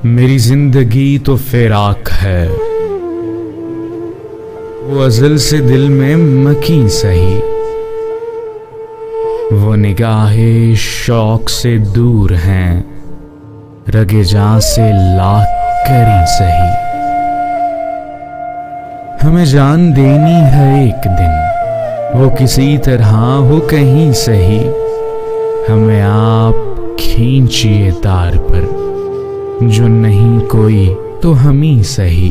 मेरी जिंदगी तो फिराक है, वो अज़ल से दिल में मकी सही, वो निगाहे शौक से दूर हैं, रगे जां से लाख करी सही। हमें जान देनी है एक दिन, वो किसी तरह हो कहीं सही, हमें आप खींचिए तार पर, जो नहीं कोई तो हम ही सही।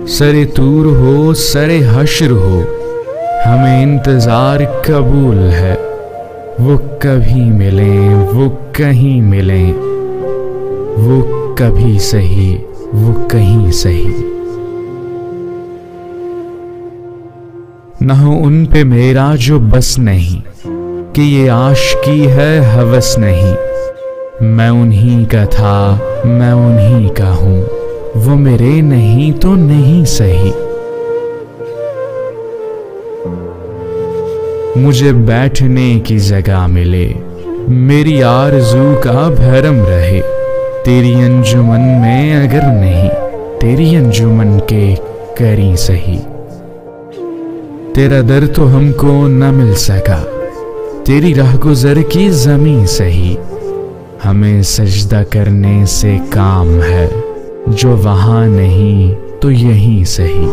सरे तूर हो सरे हश्र हो, हमें इंतजार कबूल है, वो कभी मिलें वो कहीं मिलें, वो कभी सही वो कहीं सही। न हो उन पे मेरा जो बस नहीं, कि ये आशिकी है हवस नहीं, मैं उन्हीं का था मैं उन्हीं का हूं, वो मेरे नहीं तो नहीं सही। मुझे बैठने की जगह मिले, मेरी आरज़ू का भरम रहे, तेरी अंजुमन में अगर नहीं, तेरी अंजुमन के करी सही। तेरा दर तो हमको न मिल सका, तेरी राह गुज़र की ज़मीं सही, हमें सजदा करने से काम है, जो वहां नहीं तो यहीं सही।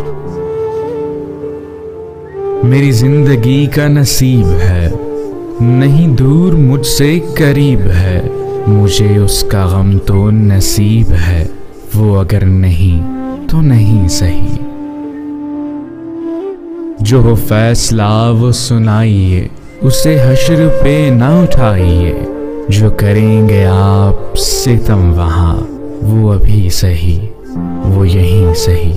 मेरी जिंदगी का नसीब है, नहीं दूर मुझसे करीब है, मुझे उसका गम तो नसीब है, वो अगर नहीं तो नहीं सही। जो हो फैसला वो सुनाइए, उसे हश्र पे ना उठाइए, जो करेंगे आप सितम वहां, वो अभी सही वो यहीं सही।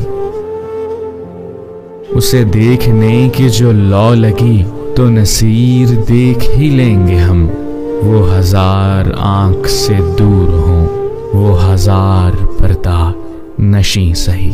उसे देखने की जो लौ लगी, तो नसीर देख ही लेंगे हम, वो हजार आंख से दूर हों, वो हजार पर्दा नशी सही।